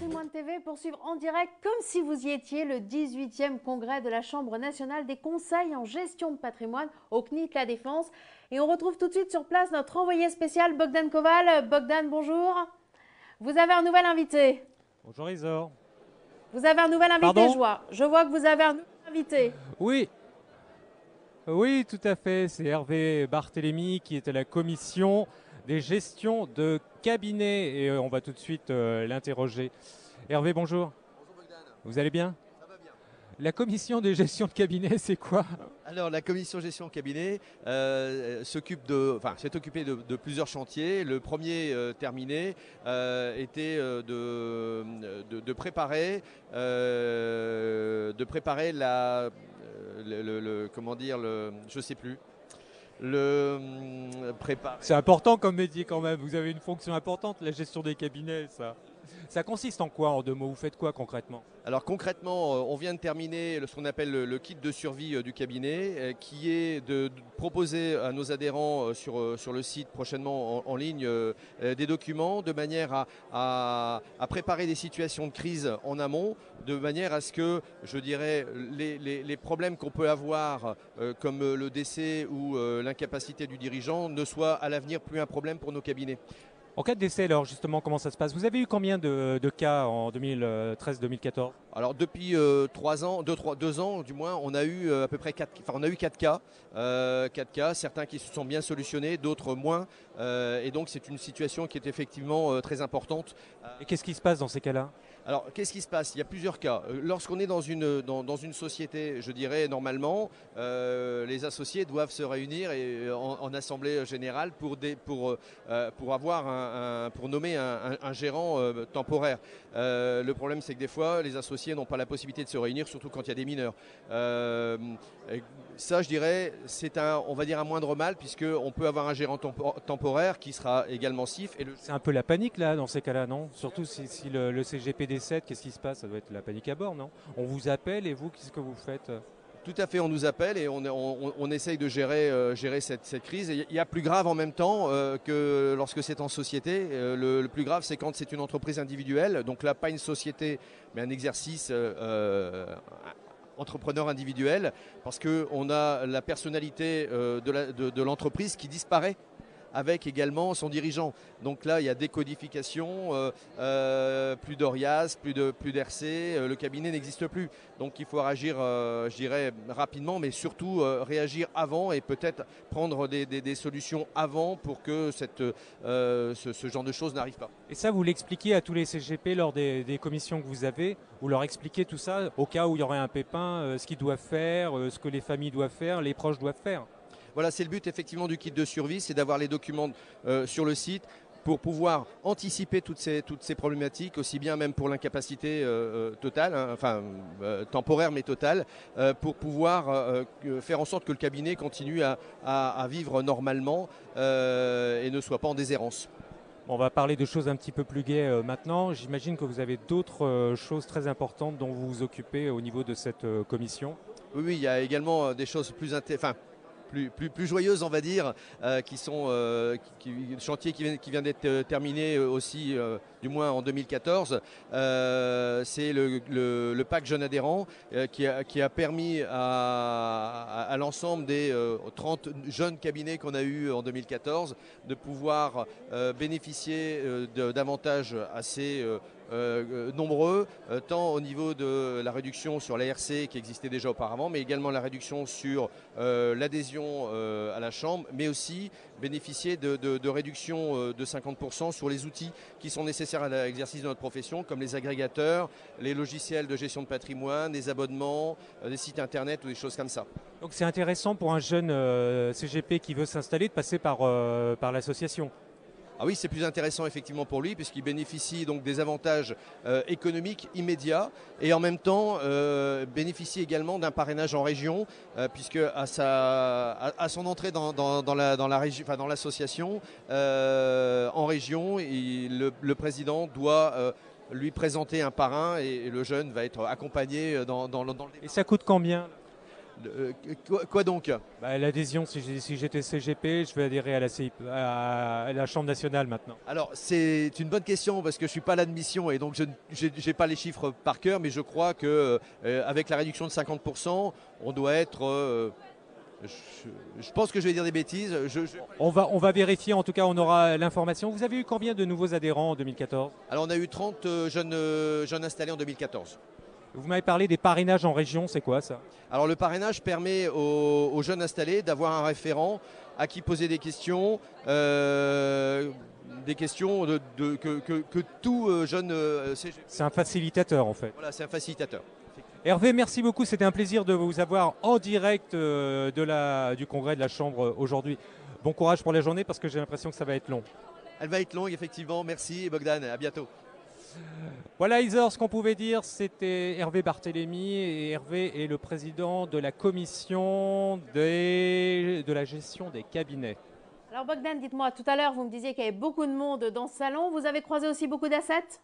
Patrimoine TV pour suivre en direct, comme si vous y étiez, le 18e congrès de la Chambre nationale des conseils en gestion de patrimoine au CNIT La Défense. Et on retrouve tout de suite sur place notre envoyé spécial Bogdan Koval. Bogdan, bonjour. Vous avez un nouvel invité. Bonjour Isor. Vous avez un nouvel invité, Pardon je vois que vous avez un nouvel invité. Oui. Oui, tout à fait. C'est Hervé Barthélémy qui est à la commission des gestions de cabinet. Et on va tout de suite l'interroger. Hervé, bonjour. Bonjour Bogdan. Vous allez bien? Ça va bien. La commission de gestion de cabinet, c'est quoi? Alors la commission gestion cabinet s'est occupée de plusieurs chantiers. Le premier terminé était de préparer je sais plus. C'est important comme métier quand même. Vous avez une fonction importante, la gestion des cabinets, ça. Ça consiste en quoi, en deux mots? Vous faites quoi concrètement? Alors concrètement, on vient de terminer ce qu'on appelle le kit de survie du cabinet, qui est de proposer à nos adhérents sur le site prochainement en ligne des documents de manière à préparer des situations de crise en amont, de manière à ce que, je dirais, les problèmes qu'on peut avoir, comme le décès ou l'incapacité du dirigeant, ne soient à l'avenir plus un problème pour nos cabinets. En cas de décès, alors justement, comment ça se passe? Vous avez eu combien de cas en 2013-2014? Alors depuis 3 ans, 2 ans du moins, on a eu à peu près 4 cas. 4 cas, certains qui se sont bien solutionnés, d'autres moins. Et donc c'est une situation qui est effectivement très importante. Et qu'est-ce qui se passe dans ces cas-là? Alors, qu'est-ce qui se passe? Il y a plusieurs cas. Lorsqu'on est dans une société, je dirais normalement, les associés doivent se réunir en assemblée générale pour nommer un gérant temporaire. Le problème, c'est que des fois, les associés n'ont pas la possibilité de se réunir, surtout quand il y a des mineurs. Ça, je dirais, c'est on va dire un moindre mal, puisqu'on peut avoir un gérant temporaire qui sera également CIF. C'est un peu la panique là, dans ces cas-là, non? Surtout si le CGP décède, qu'est-ce qui se passe? Ça doit être la panique à bord, non? On vous appelle et vous, qu'est-ce que vous faites? Tout à fait, on nous appelle et on essaye de gérer cette crise. Et il y a plus grave en même temps que lorsque c'est en société. Le plus grave, c'est quand c'est une entreprise individuelle. Donc là, pas une société, mais un exercice entrepreneur individuel, parce qu'on a la personnalité de l'entreprise qui disparaît avec également son dirigeant. Donc là, il y a décodification, plus d'ORIAS, plus d'RC, le cabinet n'existe plus. Donc il faut réagir, je dirais, rapidement, mais surtout réagir avant et peut-être prendre des solutions avant pour que ce genre de choses n'arrive pas. Et ça, vous l'expliquez à tous les CGP lors des commissions que vous avez? Vous leur expliquez tout ça au cas où il y aurait un pépin, ce qu'ils doivent faire, ce que les familles doivent faire, les proches doivent faire? Voilà, c'est le but effectivement du kit de survie, c'est d'avoir les documents sur le site pour pouvoir anticiper toutes ces problématiques, aussi bien même pour l'incapacité totale, hein, temporaire mais totale, pour pouvoir faire en sorte que le cabinet continue à vivre normalement et ne soit pas en déshérence. On va parler de choses un petit peu plus gaies maintenant. J'imagine que vous avez d'autres choses très importantes dont vous vous occupez au niveau de cette commission. Oui, il y a également des choses plus joyeuses, on va dire, qui sont chantier qui vient d'être terminé aussi, du moins en 2014. C'est le pack jeune adhérent qui a permis à l'ensemble des 30 jeunes cabinets qu'on a eu en 2014 de pouvoir bénéficier d'avantages assez nombreux, tant au niveau de la réduction sur l'ARC qui existait déjà auparavant, mais également la réduction sur l'adhésion à la Chambre, mais aussi bénéficier de réductions de 50% sur les outils qui sont nécessaires à l'exercice de notre profession, comme les agrégateurs, les logiciels de gestion de patrimoine, des abonnements, des sites internet ou des choses comme ça. Donc c'est intéressant pour un jeune CGP qui veut s'installer de passer par l'association. Ah oui, c'est plus intéressant effectivement pour lui puisqu'il bénéficie donc des avantages économiques immédiats et en même temps bénéficie également d'un parrainage en région puisque à son entrée dans l'association en région, le président doit lui présenter un parrain et le jeune va être accompagné dans le... Et ça coûte combien? Quoi donc? Bah, l'adhésion, si j'étais CGP, je vais adhérer à la CIP, à la Chambre nationale maintenant. Alors, c'est une bonne question parce que je ne suis pas à l'admission et donc je n'ai pas les chiffres par cœur, mais je crois qu'avec la réduction de 50%, on doit être... je pense que je vais dire des bêtises. On va vérifier, en tout cas on aura l'information. Vous avez eu combien de nouveaux adhérents en 2014? Alors on a eu 30 jeunes installés en 2014. Vous m'avez parlé des parrainages en région, c'est quoi ça? Alors le parrainage permet aux jeunes installés d'avoir un référent à qui poser des questions que tout jeune CGP. C'est un facilitateur en fait. Voilà, c'est un facilitateur. Hervé, merci beaucoup. C'était un plaisir de vous avoir en direct du congrès de la Chambre aujourd'hui. Bon courage pour la journée parce que j'ai l'impression que ça va être long. Elle va être longue, effectivement. Merci, Bogdan. À bientôt. Voilà, Isor, ce qu'on pouvait dire, c'était Hervé Barthélémy. Et Hervé est le président de la commission de la gestion des cabinets. Alors Bogdan, dites-moi, tout à l'heure, vous me disiez qu'il y avait beaucoup de monde dans ce salon. Vous avez croisé aussi beaucoup d'assets?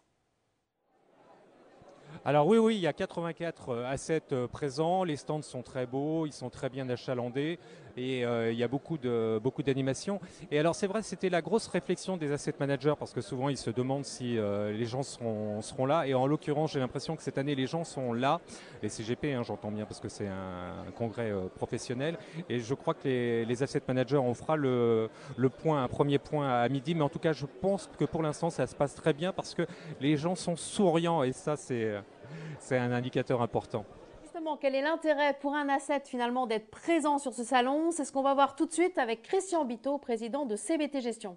Alors oui, il y a 84 assets présents, les stands sont très beaux, ils sont très bien achalandés et il y a beaucoup d'animations. Et alors c'est vrai, c'était la grosse réflexion des asset managers parce que souvent ils se demandent si les gens seront là et en l'occurrence j'ai l'impression que cette année les gens sont là, les CGP j'entends bien parce que c'est un congrès professionnel et je crois que les asset managers on fera un premier point à midi, mais en tout cas je pense que pour l'instant ça se passe très bien parce que les gens sont souriants et ça c'est un indicateur important. Justement, quel est l'intérêt pour un asset finalement d'être présent sur ce salon? C'est ce qu'on va voir tout de suite avec Christian Biteau, président de CBT Gestion.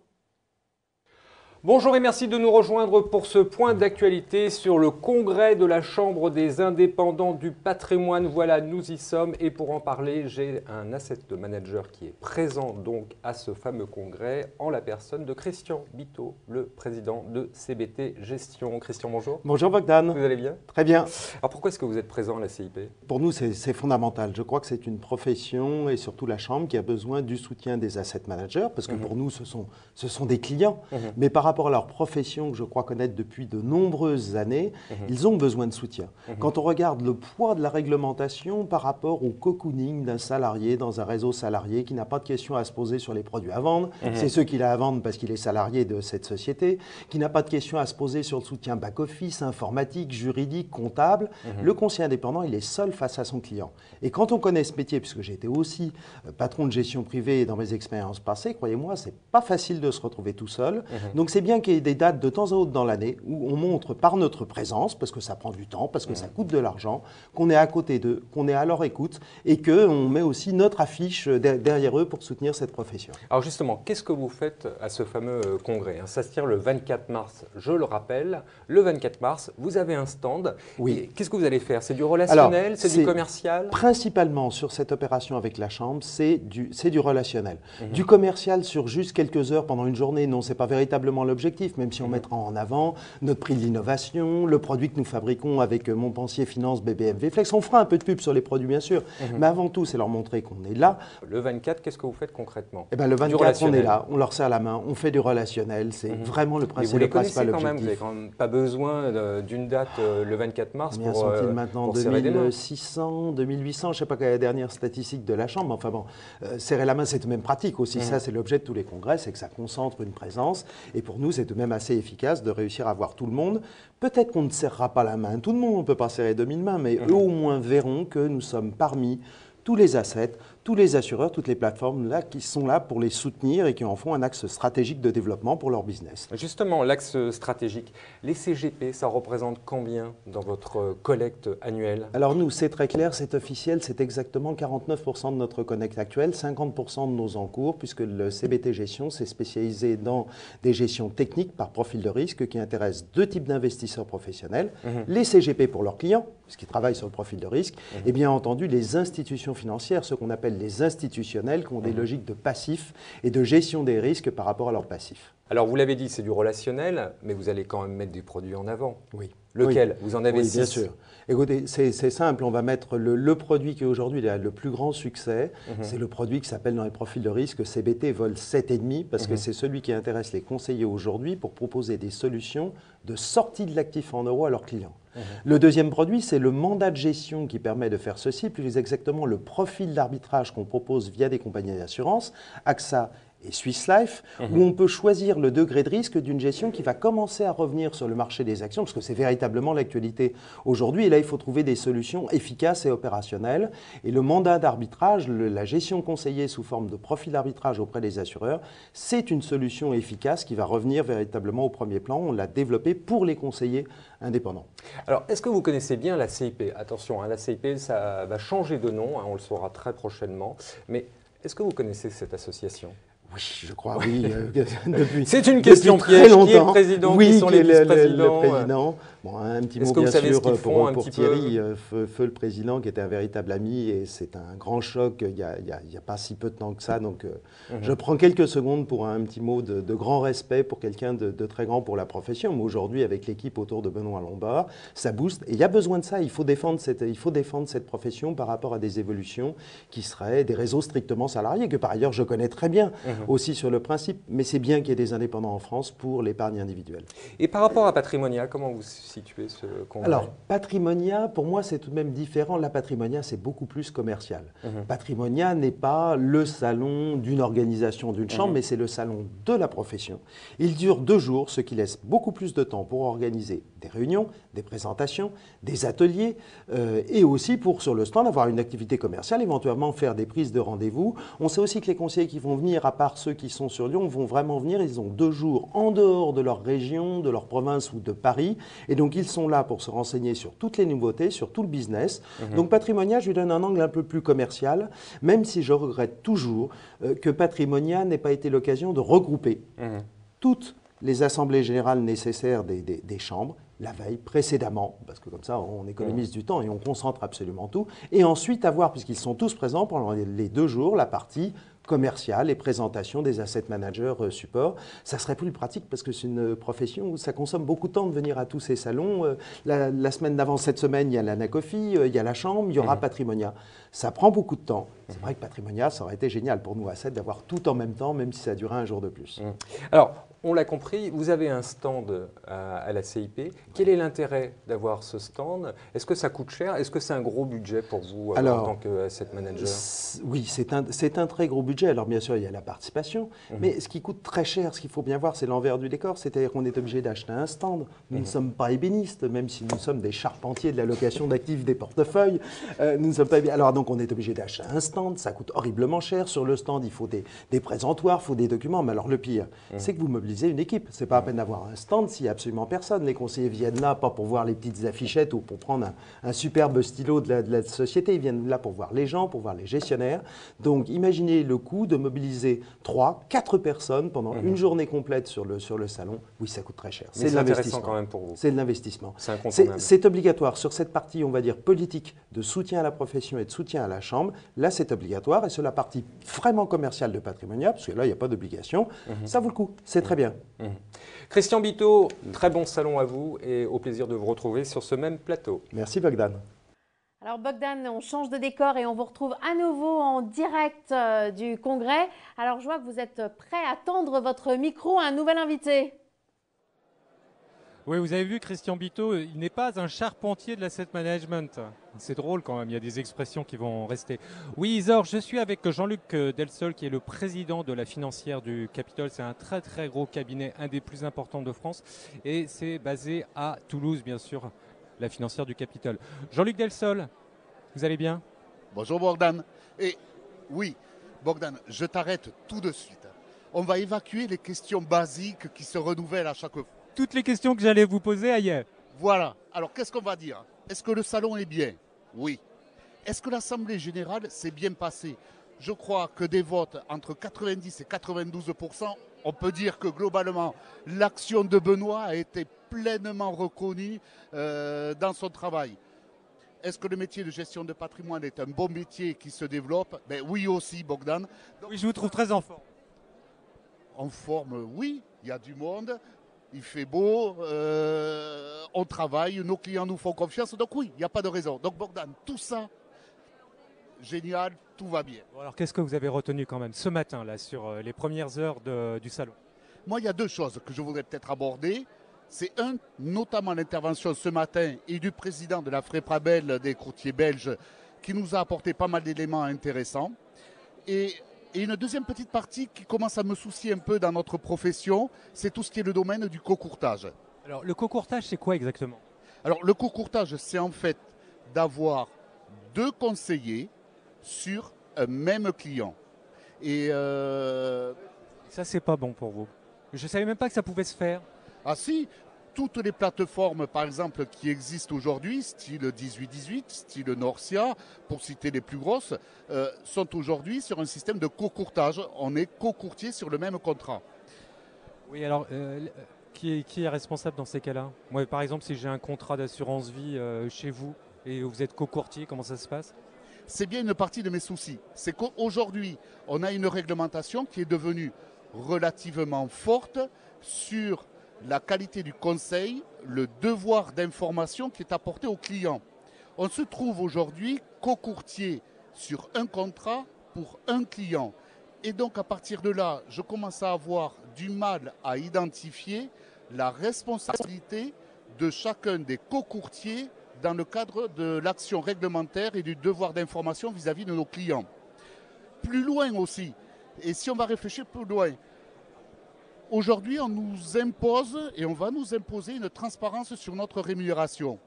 Bonjour et merci de nous rejoindre pour ce point d'actualité sur le congrès de la Chambre des indépendants du patrimoine. Voilà, nous y sommes et pour en parler, j'ai un asset manager qui est présent donc à ce fameux congrès en la personne de Christian Biteau, le président de CBT Gestion. Christian, bonjour. Bonjour Bogdan. Vous allez bien? Très bien. Alors pourquoi est-ce que vous êtes présent à la CIP? Pour nous, c'est fondamental. Je crois que c'est une profession et surtout la Chambre qui a besoin du soutien des asset managers parce que pour nous, ce sont des clients. Mais par rapport à leur profession que je crois connaître depuis de nombreuses années, ils ont besoin de soutien. Quand on regarde le poids de la réglementation par rapport au cocooning d'un salarié dans un réseau salarié qui n'a pas de questions à se poser sur les produits à vendre, c'est ceux qu'il a à vendre parce qu'il est salarié de cette société, qui n'a pas de questions à se poser sur le soutien back-office, informatique, juridique, comptable, le conseiller indépendant, il est seul face à son client. Et quand on connaît ce métier, puisque j'ai été aussi patron de gestion privée dans mes expériences passées, croyez-moi, c'est pas facile de se retrouver tout seul. Donc c'est bien qu'il y ait des dates de temps en temps dans l'année où on montre par notre présence, parce que ça prend du temps, parce que ça coûte de l'argent, qu'on est à côté d'eux, qu'on est à leur écoute et qu'on met aussi notre affiche derrière eux pour soutenir cette profession. Alors justement, qu'est-ce que vous faites à ce fameux congrès? Ça se tient le 24 mars, je le rappelle. Le 24 mars, vous avez un stand. Oui. Qu'est-ce que vous allez faire? C'est du relationnel? C'est du commercial? Principalement sur cette opération avec la Chambre, c'est du relationnel. Du commercial sur juste quelques heures pendant une journée, non, ce n'est pas véritablement l'objectif, même si on mettra en avant notre prix de l'innovation, le produit que nous fabriquons avec Montpensier Finance, BBMV Flex. On fera un peu de pub sur les produits, bien sûr, mais avant tout, c'est leur montrer qu'on est là. Le 24, qu'est-ce que vous faites concrètement? Eh ben, le 24, on est là, on leur serre la main, on fait du relationnel, c'est vraiment le principe. Vous les connaissez principal quand même, objectif. vous n'avez quand même pas besoin d'une date le 24 mars Combien pour sont-ils maintenant? pour serrer des mains? 2600, 2800, je ne sais pas quelle est la dernière statistique de la Chambre, mais enfin bon, serrer la main, c'est tout de même pratique aussi. Ça, c'est l'objet de tous les congrès, c'est que ça concentre une présence. Et pour nous, c'est tout de même assez efficace de réussir à voir tout le monde. Peut-être qu'on ne serrera pas la main tout le monde, on ne peut pas serrer 2000 mains, mais eux au moins verront que nous sommes parmi tous les assets, tous les assureurs, toutes les plateformes là, qui sont là pour les soutenir et qui en font un axe stratégique de développement pour leur business. Justement, l'axe stratégique, les CGP, ça représente combien dans votre collecte annuelle? Alors nous, c'est très clair, c'est officiel, c'est exactement 49% de notre collecte actuelle, 50% de nos encours, puisque le CBT Gestion s'est spécialisé dans des gestions techniques par profil de risque qui intéressent deux types d'investisseurs professionnels, les CGP pour leurs clients, puisqu'ils travaillent sur le profil de risque, et bien entendu les institutions financières, ce qu'on appelle les institutionnels, qui ont des logiques de passif et de gestion des risques par rapport à leurs passifs. Alors vous l'avez dit, c'est du relationnel, mais vous allez quand même mettre des produits en avant. Oui. Lequel? Vous en avez Oui, 6. bien sûr. Écoutez, c'est simple, on va mettre le produit qui aujourd'hui a le plus grand succès, c'est le produit qui s'appelle dans les profils de risque CBT Vol 7,5, parce que c'est celui qui intéresse les conseillers aujourd'hui pour proposer des solutions de sortie de l'actif en euros à leurs clients. Le deuxième produit, c'est le mandat de gestion qui permet de faire ceci, plus exactement le profil d'arbitrage qu'on propose via des compagnies d'assurance, AXA et Swiss Life, où on peut choisir le degré de risque d'une gestion qui va commencer à revenir sur le marché des actions, parce que c'est véritablement l'actualité aujourd'hui. Et là, il faut trouver des solutions efficaces et opérationnelles. Et le mandat d'arbitrage, la gestion conseillée sous forme de profil d'arbitrage auprès des assureurs, c'est une solution efficace qui va revenir véritablement au premier plan. On l'a développée pour les conseillers indépendants. Alors, est-ce que vous connaissez bien la CIP? Attention, la CIP, ça va changer de nom, on le saura très prochainement. Mais est-ce que vous connaissez cette association? Oui, je crois, oui. Depuis, c'est une question piège. Qui est le président? Oui, qui sont les le vice-présidents? président. Bon, un petit mot bien sûr pour Thierry, feu le président, qui était un véritable ami, et c'est un grand choc il n'y a pas si peu de temps que ça. Donc, je prends quelques secondes pour un petit mot de grand respect pour quelqu'un de très grand pour la profession. Mais aujourd'hui, avec l'équipe autour de Benoît Lombard, ça booste. Et il y a besoin de ça. Il faut défendre cette profession par rapport à des évolutions qui seraient des réseaux strictement salariés, que par ailleurs je connais très bien aussi sur le principe. Mais c'est bien qu'il y ait des indépendants en France pour l'épargne individuelle. Et par rapport à Patrimonia, comment vous situez ce congrès? Alors, Patrimonia, pour moi, c'est tout de même différent. La Patrimonia, c'est beaucoup plus commercial. Patrimonia n'est pas le salon d'une organisation, d'une chambre, mais c'est le salon de la profession. Il dure 2 jours, ce qui laisse beaucoup plus de temps pour organiser des réunions, des présentations, des ateliers, et aussi pour, sur le stand, avoir une activité commerciale, éventuellement faire des prises de rendez-vous. On sait aussi que les conseillers qui vont venir, à part ceux qui sont sur Lyon, vont vraiment venir. Ils ont 2 jours en dehors de leur région, de leur province ou de Paris. Et donc, ils sont là pour se renseigner sur toutes les nouveautés, sur tout le business. Donc, Patrimonia, je lui donne un angle un peu plus commercial, même si je regrette toujours que Patrimonia n'ait pas été l'occasion de regrouper toutes les assemblées générales nécessaires des chambres, la veille, précédemment, parce que comme ça, on économise du temps et on concentre absolument tout. Et ensuite, avoir, puisqu'ils sont tous présents pendant les 2 jours, la partie commerciale et présentation des asset managers support. Ça serait plus pratique parce que c'est une profession où ça consomme beaucoup de temps de venir à tous ces salons. La semaine d'avant, cette semaine, il y a l'Anacofi, il y a la Chambre, il y aura Patrimonia. Ça prend beaucoup de temps. C'est vrai que Patrimonia, ça aurait été génial pour nous, Asset, d'avoir tout en même temps, même si ça durait un jour de plus. Alors, on l'a compris, vous avez un stand à la CIP. Quel est l'intérêt d'avoir ce stand? Est-ce que ça coûte cher? Est-ce que c'est un gros budget pour vous en tant qu'asset manager? Oui, c'est un très gros budget. Alors bien sûr, il y a la participation. Mais ce qui coûte très cher, ce qu'il faut bien voir, c'est l'envers du décor. C'est-à-dire qu'on est obligé d'acheter un stand. Nous ne sommes pas ébénistes, même si nous sommes des charpentiers de la location d'actifs des portefeuilles. Nous ne sommes pas Alors donc, on est obligé d'acheter un stand. Ça coûte horriblement cher. Sur le stand, il faut des présentoirs, il faut des documents. Mais alors le pire, c'est que vous mobilisez une équipe. C'est pas à peine d'avoir un stand s'il n'y a absolument personne. Les conseillers viennent là pas pour voir les petites affichettes ou pour prendre un superbe stylo de la société. Ils viennent là pour voir les gens, pour voir les gestionnaires. Donc imaginez le coût de mobiliser 3, 4 personnes pendant une journée complète sur le salon. Oui, ça coûte très cher. C'est de l'investissement quand même pour vous. C'est de l'investissement. C'est incontournable. C'est obligatoire. Sur cette partie, on va dire, politique de soutien à la profession et de soutien à la Chambre, là, c'est obligatoire. Et sur la partie vraiment commerciale de Patrimonia, parce que là, il n'y a pas d'obligation, ça vaut le coup. C'est très bien. Christian Bito, très bon salon à vous et au plaisir de vous retrouver sur ce même plateau. Merci Bogdan. Alors Bogdan, on change de décor et on vous retrouve à nouveau en direct du congrès. Alors je vois que vous êtes prêt à tendre votre micro à un nouvel invité. Oui, vous avez vu Christian Bito, il n'est pas un charpentier de l'asset management. C'est drôle quand même, il y a des expressions qui vont rester. Oui Isor, je suis avec Jean-Luc Delsol qui est le président de la financière du Capitole. C'est un très très gros cabinet, un des plus importants de France. Et c'est basé à Toulouse bien sûr, la financière du Capitole. Jean-Luc Delsol, vous allez bien? Bonjour Bogdan. Et oui, Bogdan, je t'arrête tout de suite. On va évacuer les questions basiques qui se renouvellent à chaque fois. Toutes les questions que j'allais vous poser ailleurs. Voilà. Alors qu'est-ce qu'on va dire? Est-ce que le salon est bien? Oui. Est-ce que l'Assemblée générale s'est bien passée? Je crois que des votes entre 90 et 92%, on peut dire que globalement, l'action de Benoît a été pleinement reconnue dans son travail. Est-ce que le métier de gestion de patrimoine est un bon métier qui se développe? Ben oui aussi, Bogdan. Donc, oui, je vous trouve très en forme. En forme, oui, il y a du monde. il fait beau, on travaille, nos clients nous font confiance. Donc oui, il n'y a pas de raison. Donc Bogdan, tout ça, génial, tout va bien. Bon, alors qu'est-ce que vous avez retenu quand même ce matin là sur les premières heures du salon? Moi, il y a deux choses que je voudrais peut-être aborder. C'est notamment l'intervention ce matin et du président de la FREPRABEL des courtiers belges qui nous a apporté pas mal d'éléments intéressants. Et une deuxième petite partie qui commence à me soucier un peu dans notre profession, c'est tout ce qui est le domaine du cocourtage. Alors le cocourtage, c'est quoi exactement? Alors le cocourtage, c'est en fait d'avoir deux conseillers sur un même client. Et ça, c'est pas bon pour vous. Je savais même pas que ça pouvait se faire. ah si, toutes les plateformes, par exemple, qui existent aujourd'hui, style 1818, style Norcia, pour citer les plus grosses, sont aujourd'hui sur un système de cocourtage. On est cocourtier sur le même contrat. Oui, alors qui est responsable dans ces cas-là? Moi, par exemple, si j'ai un contrat d'assurance vie chez vous et vous êtes cocourtier, comment ça se passe? C'est bien une partie de mes soucis. C'est qu'aujourd'hui, on a une réglementation qui est devenue relativement forte sur la qualité du conseil, le devoir d'information qui est apporté au client. On se trouve aujourd'hui cocourtier sur un contrat pour un client. Et donc à partir de là, je commence à avoir du mal à identifier la responsabilité de chacun des cocourtiers dans le cadre de l'action réglementaire et du devoir d'information vis-à-vis de nos clients. Plus loin aussi, et si on va réfléchir plus loin, aujourd'hui on nous impose et on va nous imposer une transparence sur notre rémunération.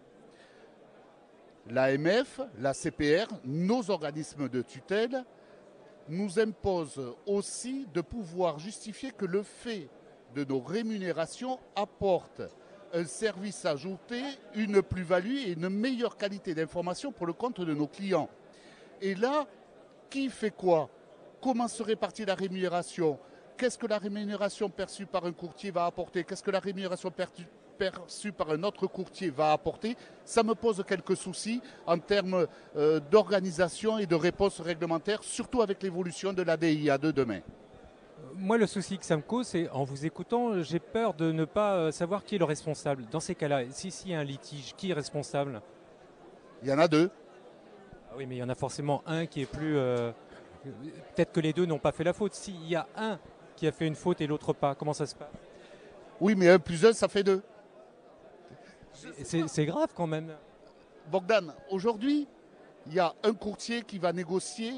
L'AMF, la CPR, nos organismes de tutelle nous imposent aussi de pouvoir justifier que le fait de nos rémunérations apporte un service ajouté, une plus-value et une meilleure qualité d'information pour le compte de nos clients. Et là, qui fait quoi? Comment se répartit la rémunération? Qu'est-ce que la rémunération perçue par un courtier va apporter? Qu'est-ce que la rémunération perçue par un autre courtier va apporter? Ça me pose quelques soucis en termes d'organisation et de réponse réglementaire, surtout avec l'évolution de l'ADIA de demain. Moi, le souci que ça me cause, c'est en vous écoutant, j'ai peur de ne pas savoir qui est le responsable. Dans ces cas-là, s'il y a un litige, qui est responsable? Il y en a deux. Ah oui, mais il y en a forcément un qui est plus... peut-être que les deux n'ont pas fait la faute. S'il y a un qui a fait une faute et l'autre pas, comment ça se passe? Oui, mais 1 plus 1, ça fait 2. C'est grave quand même. Bogdan, aujourd'hui, il y a un courtier qui va négocier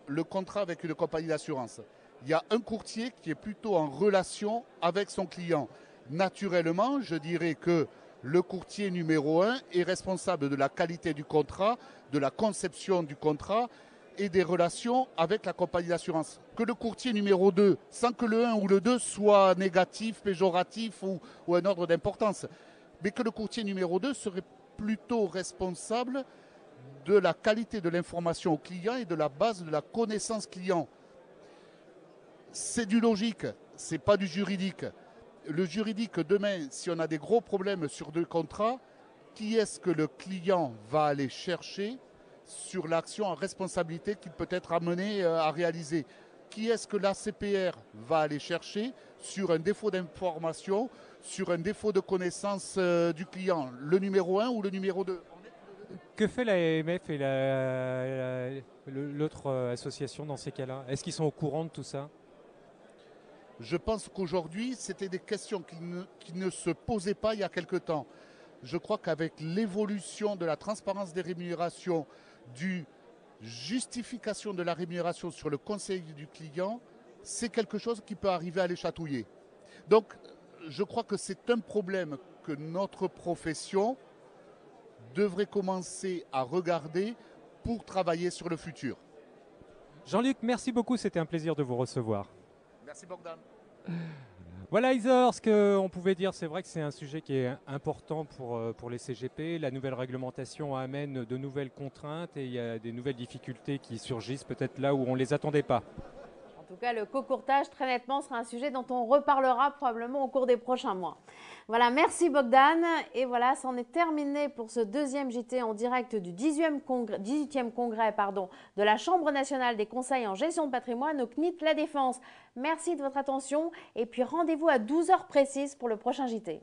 le contrat avec une compagnie d'assurance. Il y a un courtier qui est plutôt en relation avec son client. Naturellement, je dirais que le courtier numéro 1 est responsable de la qualité du contrat, de la conception du contrat et des relations avec la compagnie d'assurance. Que le courtier numéro 2, sans que le 1 ou le 2 soit négatif, péjoratif ou un ordre d'importance, mais que le courtier numéro 2 serait plutôt responsable de la qualité de l'information au client et de la base de la connaissance client. C'est du logique, c'est pas du juridique. Le juridique, demain, si on a des gros problèmes sur 2 contrats, qui est-ce que le client va aller chercher sur l'action en responsabilité qu'il peut être amené à réaliser? Qui est-ce que la CPR va aller chercher sur un défaut d'information, sur un défaut de connaissance du client? Le numéro 1 ou le numéro 2? Que fait l'AMF et l'autre association dans ces cas-là? Est-ce qu'ils sont au courant de tout ça? Je pense qu'aujourd'hui, c'était des questions qui ne se posaient pas il y a quelque temps. Je crois qu'avec l'évolution de la transparence des rémunérations, du justification de la rémunération sur le conseil du client, c'est quelque chose qui peut arriver à les chatouiller. Donc, je crois que c'est un problème que notre profession devrait commencer à regarder pour travailler sur le futur. Jean-Luc, merci beaucoup, c'était un plaisir de vous recevoir. Merci Bogdan. Voilà Isor, ce qu'on pouvait dire, c'est vrai que c'est un sujet qui est important pour les CGP. La nouvelle réglementation amène de nouvelles contraintes et il y a des nouvelles difficultés qui surgissent peut-être là où on ne les attendait pas. tout cas, le cocourtage, très nettement, sera un sujet dont on reparlera probablement au cours des prochains mois. Voilà, merci Bogdan. Et voilà, c'en est terminé pour ce deuxième JT en direct du 18e congrès de la Chambre nationale des conseils en gestion de patrimoine au CNIT La Défense. Merci de votre attention et puis rendez-vous à 12 h précises pour le prochain JT.